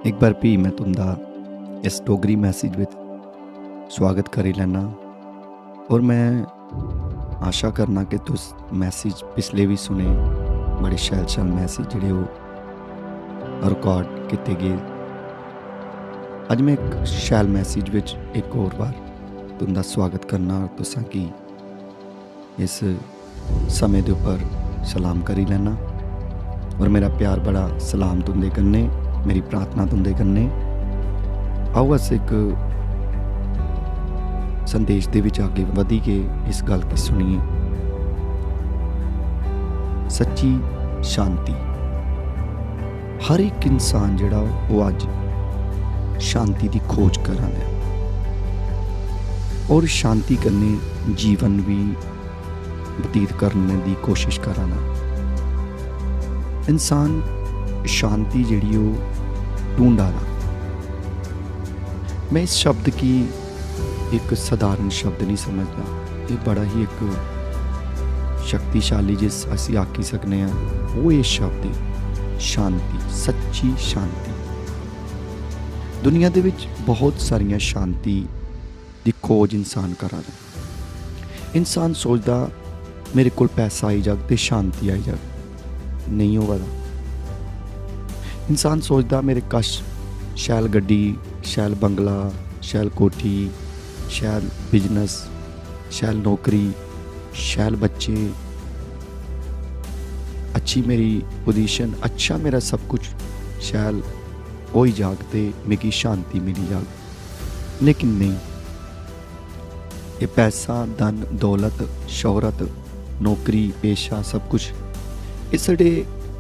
एक बार भी मैं तुंदा इस डोगरी मैसेज विच स्वागत करी लैना और मैं आशा करना कि तुस मैसेज पिछले भी सुने बड़े शैल मैसेज जिहड़े वो रिकॉर्ड किए गए। अज मैं एक शैल मैसेज विच एक और बार तुंदा स्वागत करना और तुसां की इस समय के उपर सलाम करी लैना और मेरा प्यार बड़ा सलाम तुंदे कन्ने, मेरी प्रार्थना तुंदे कन्ने। आओ अस एक संदेश दे विच आगे वधी के इस गल की सुनिए। सच्ची शांति। हर एक इंसान जिहड़ा वो अज शांति की खोज करा है और शांति करने जीवन भी बतीत करने की कोशिश करा। इंसान शांति जिहड़ी वो ढूंढा रहा। मैं इस शब्द की एक साधारण शब्द नहीं समझता, ये बड़ा ही एक शक्तिशाली जिस असी आखी सकने हैं वो ये शब्द है शांति, सच्ची शांति। दुनिया दे विच बहुत सारियां शांति दी खोज इंसान करा रहा। इंसान सोचदा मेरे कोल पैसा आई जाग ते शांति आई जाग, नहीं होगा। इंसान सोचदा मेरे कश शैल गड्डी, शैल बंगला, शैल कोठी, शैल बिजनेस, शैल नौकरी, शैल बच्चे, अच्छी मेरी पोजीशन, अच्छा मेरा सब कुछ शैल हो ही जागते मिगी शांति मिली जाग। लेकिन नहीं, ये पैसा, धन, दौलत, शोहरत, नौकरी, पेशा सब कुछ ये साडे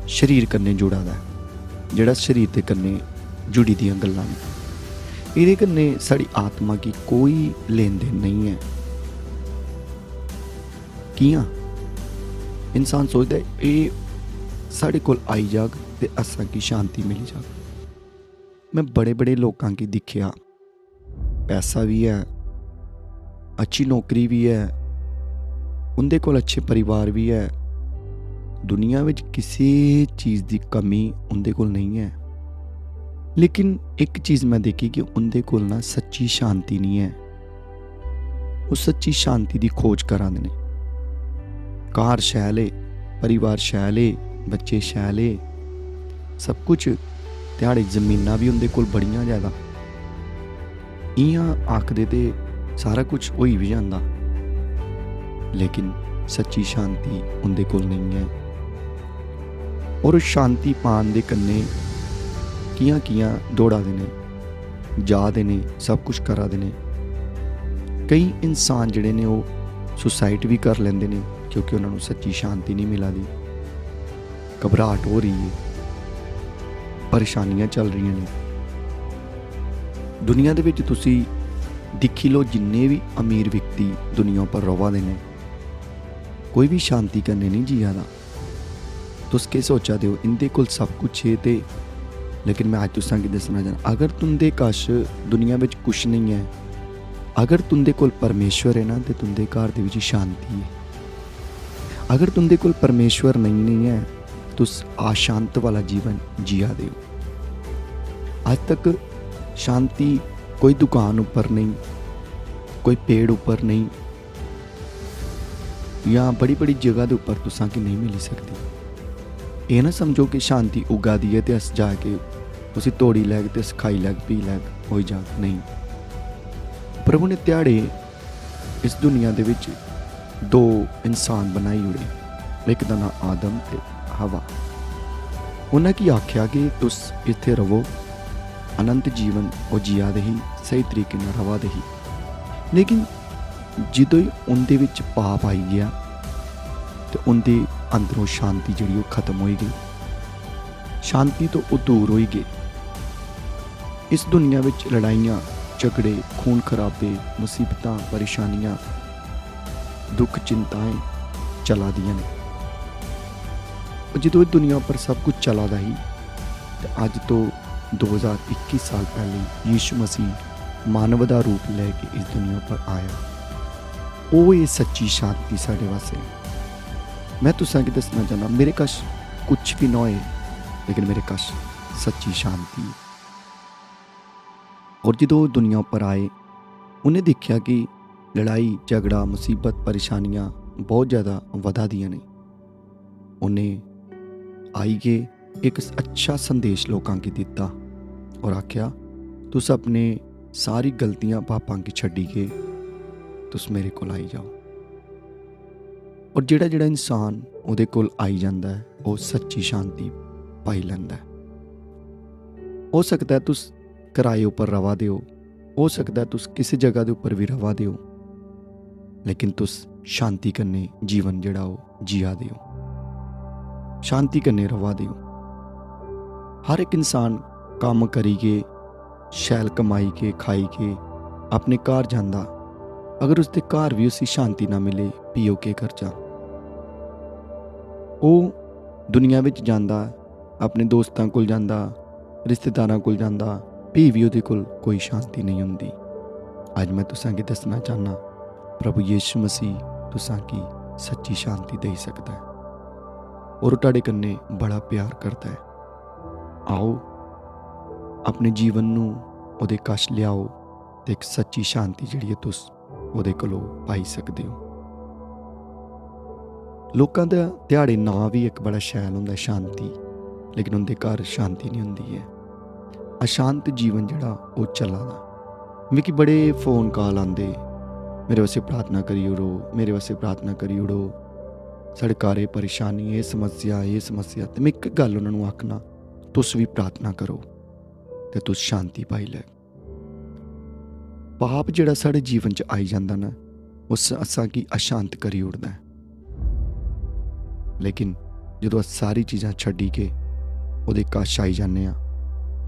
शरीर कन्नै जुड़ा दा है, जिहड़ा शरीर दे कन्नै जुड़ी दियां गल्लां ने। इहदे कन्नै साड़ी आत्मा की कोई लेन देन नहीं है। कियां इंसान सोचदा ये साढ़े कोल आई जाग ते असां की शांति मिली जाग। मैं बड़े बड़े लोगों की दिखिया, पैसा भी है, अच्छी नौकरी भी है, उनके कोल अच्छे परिवार भी है, दुनिया में किसी चीज़ की कमी उनके कोल नहीं है। लेकिन एक चीज़ मैं देखी कि उनके कोल ना सच्ची शांति नहीं है। वो सच्ची शांति की खोज करा दे ने। कार शैल है, परिवार शैल है, बच्चे शैल है, सब कुछ, दिहाड़ी जमीनां भी उनके कोल बड़ियां ज़्यादा। इयां आखदे ते सारा कुछ हो ही भी जांदा, लेकिन सच्ची शांति उनके कोल नहीं है। और शांति पाने दे कन्ने कियां दौड़ा देने, जा देने, सब कुछ करा देने। कई इंसान जिहड़े ने वो सुसाइड भी कर लेंदे ने क्योंकि उन्होंने सच्ची शांति नहीं मिला दी। घबराहट हो रही है, परेशानियां चल रही ने। दुनिया दे विच तुसी दिखी लो, जिन्ने भी अमीर व्यक्ति दुनिया पर रवा दे ने, कोई भी शांति करने नहीं जिया दा। तुस के सोचा दे हो इंदे कोल सब कुछ है ते, लेकिन मैं आज तुसां की दसना चाहना, अगर तुंदे कश दुनिया में कुछ नहीं है, अगर तुंदे कोल परमेश्वर है ना तो तुंदे घर दे विच शांति है। अगर तुंदे कोल परमेश्वर नहीं है तुस अशांत वाला जीवन जिया दे हो। आज तक शांति कोई दुकान ऊपर नहीं, कोई पेड़ ऊपर नहीं, या बड़ी बड़ी जगह के ऊपर तुसां की नहीं मिली सकती। ये ना समझो कि शांति उगा दी है तो अस जाके उसे तोड़ी लैग तो अस खाई लैग पी लैग हो जा, नहीं। प्रभु ने ध्याड़े इस दुनिया दे विच दो इंसान बनाई उड़े, एक दा नाम आदम ते हवा। उन्हें की आख्या कि तुस इत्थे रवो, अनंत जीवन वो जिया दे ही, सही तरीके नाल रवा दे ही। लेकिन जदों ही उनके विच पाप आई गया तो उनके अंदरों शांति जिहड़ी वो खत्म हो गई। शांति तो वो दूर हो गई। इस दुनिया विच लड़ाइयाँ, झगड़े, खून खराबे, मुसीबतां, परेशानियां, दुख, चिंताएं चला दियां ने। जो दुनिया पर सब कुछ चला दा ही, तो अज तो 2021 साल पहले यीशु मसीह मानव का रूप लेके इस दुनिया पर आया। वो ये सच्ची शांति साढ़े वास्ते। मैं तुसां की दसना चाहना, मेरे कश कुछ भी ना होए लेकिन मेरे कश सच्ची शांति है। और ਜਦੋਂ ਉਹ ਦੁਨੀਆ ਉੱਪਰ ਆਏ ਉਹਨੇ ਦੇਖਿਆ ਕਿ ਲੜਾਈ ਝਗੜਾ ਮੁਸੀਬਤ ਪਰੇਸ਼ਾਨੀਆਂ ਬਹੁਤ ਜ਼ਿਆਦਾ ਵਧਾ ਦੀਆਂ ਨੇ। ਉਹਨੇ आई के एक अच्छा संदेश लोगों की दिता और आख्या तुस अपने सारी गलतियां पापां की छड्डी के तुस मेरे कोल आई जाओ। और जेड़ा जेड़ा इंसान उहदे कोल आई जांदा है वो सच्ची शांति पाई लैंदा है। हो सकता है तुस किराए उपर रवा दे हो सकता है तुस किसी जगह दे उपर भी रवा दे हो, लेकिन तुस शांति कन्नै जीवन जेड़ा वो जिया दे हो, शांति कन्नै रवा दिओ। हर एक इंसान काम करी के शैल कमाई के खाई के अपने घर जांदा, अगर उसके घर भी उसी शांति ना मिले पीओ के कर जा। वो दुनिया विच जांदा, अपने दोस्तां कोल जांदा, रिश्तेदारां कोल जांदा, भी उहदे कोल कोई शांति नहीं हुंदी। अज मैं तुसां की दसना चाहना प्रभु यीशु मसीह तुसां की सच्ची शांति दे सकदा है और तुहाडे कन्नै बड़ा प्यार करता है। आओ अपने जीवन नूं उहदे कश लियाओ ते एक सच्ची शांति जिहड़ी है तुस उहदे कोलों पाई सकदे हो। लोकां दा ध्याड़े नां भी एक बड़ा शैल हुंदा शांति, लेकिन उनके घर शांति नहीं हुंदी है। अशांत जीवन जिहड़ा वो चला दा। मिगी बड़े फोन कॉल आंदे, मेरे वास्ते प्रार्थना करी ओड़ो, मेरे वास्ते प्रार्थना करी ओड़ो, साढ़े घर ये परेशानी ये समस्या। तो मैं एक गल उन्होंने आखना तुस भी प्रार्थना करो तो तुस शांति पाई लै। पाप जिहड़ा साढ़े जीवन च आई जांदा ना उस असां की अशांत करी उड़दा है, लेकिन जदों अस सारी चीज़ां छड्डी के उहदे कश आई जाने आ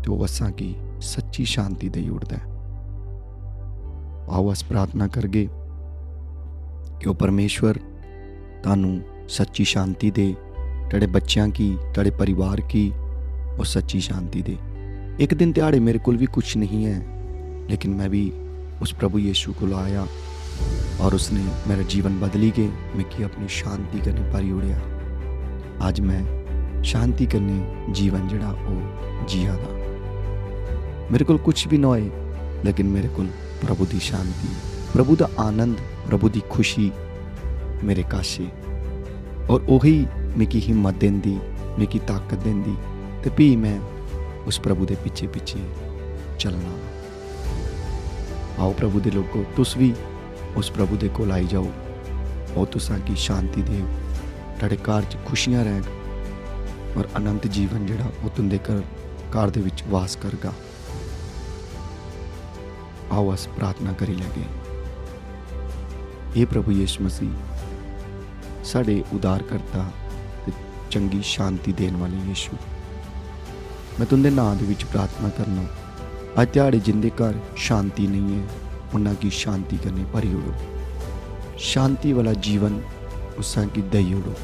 तो वह असां की सच्ची शांति दे उड़दा है। आओ अस प्रार्थना करगे कि वह परमेश्वर तानू सच्ची शांति दे, तेरे बच्चों की तेरे परिवार की और सच्ची शांति दे। एक दिन त्याड़े मेरे कोल भी कुछ नहीं है, लेकिन मैं भी उस प्रभु यीशु को आया और उसने मेरा जीवन बदली के मैं की अपनी शांति करने भरी उड़िया। आज मैं शांति करने जीवन जड़ा वो जिया दा। मेरे कोल कुछ भी ना होए, लेकिन मेरे कोल प्रभु की शांति, प्रभु का आनंद, प्रभु की खुशी मेरे काशे और वही मिकी हिम्मत देंदी, मिकी ताकत देंदी ते भी मैं उस प्रभु के पीछे पीछे चलना। आओ प्रभु दे लोगो तुस भी उस प्रभु दे कोल आई जाओ और तुसां की शांति दे, तुहाडे घर च खुशियां रहन और अनंत जीवन जिहड़ा वो तुंदे घर दे विच वास करगा। आओ अस प्रार्थना करी लगे। ये प्रभु यीशु मसीह साढ़े उदारकर्ता ते चंगी शांति देने वाले यीशु, मैं तुंदे नाम दे विच प्रार्थना करना अज ध्याड़े जिंदे घर शांति नहीं है उन्हां की शांति करने भरी उड़ो, शांति वाला जीवन उसां की दई उड़ो।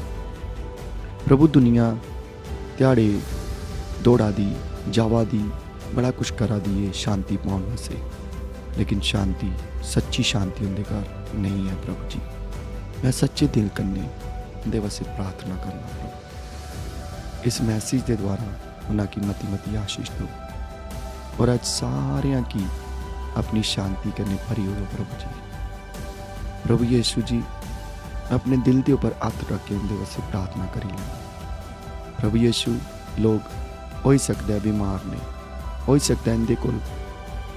प्रभु दुनिया ध्याड़े दौड़ा दी जावा दी बड़ा कुछ करा दी है शांति पाउण वास्ते, लेकिन शांति सच्ची शांति उनके घर नहीं है। प्रभु जी मैं सच्चे दिल कन्ने उनके वास्ते प्रार्थना करना प्रभु, इस मैसेज के द्वारा उनकी मती मती आशीष दो और आज सारियां की अपनी शांति करने भरी हो प्रभु जी। प्रभु यीशु जी अपने दिल के ऊपर हथ रख के उनके वास्ते प्रार्थना करी लें। प्रभु यीशु लोग हो ही सकता है बीमार ने, हो ही सकता है इनके कोल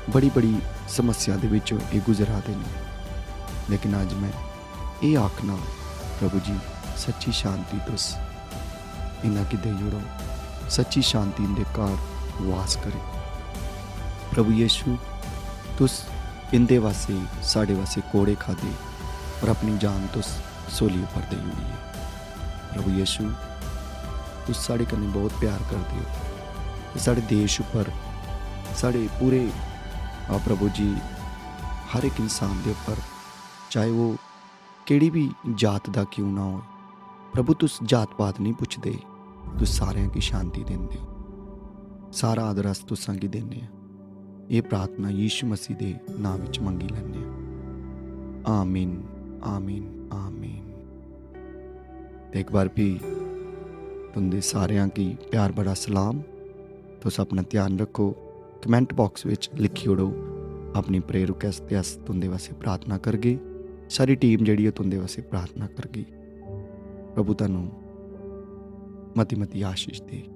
बड़ी बड़ी समस्या दे विचों ये गुजरा दे ने, लेकिन आज मैं ये आखना प्रभु जी सच्ची शांति तुस इन्हां की दे जुड़ो, सच्ची शांति इनके घर वास करे। प्रभु यीशु तुस इंदे वास्ते साढ़े वास्ते कोड़े खादे और अपनी जान तुस सोली पर दे जुड़ी है। प्रभु यीशु तुस साढ़े कन्नै बहुत प्यार करते हो, साढ़े देश पर साढ़े पूरे प्रभु जी हर एक इंसान के उपर चाहे वो केड़ी भी जात का क्यों ना हो, प्रभु तुस जात पात नहीं पुछदे, तुस सारियां की शांति देंदे हो, सारा आदर अस तुसां की देने। ये प्रार्थना यीशु मसीह के नाम विच मंगी लैने। आमीन आमीन आमीन। एक बार भी तुंदे सारियां की प्यार बड़ा सलाम। तुस अपना ध्यान रखो। कमेंट बॉक्स विच लिखी ओड़ो अपनी प्रेयर रिक्वेस्ट ते अस तुंदे वास्ते प्रार्थना करगे। सारी टीम जिहड़ी है तुंदे वास्ते प्रार्थना करगी। प्रभु तुहानूं मती मती आशीष दे।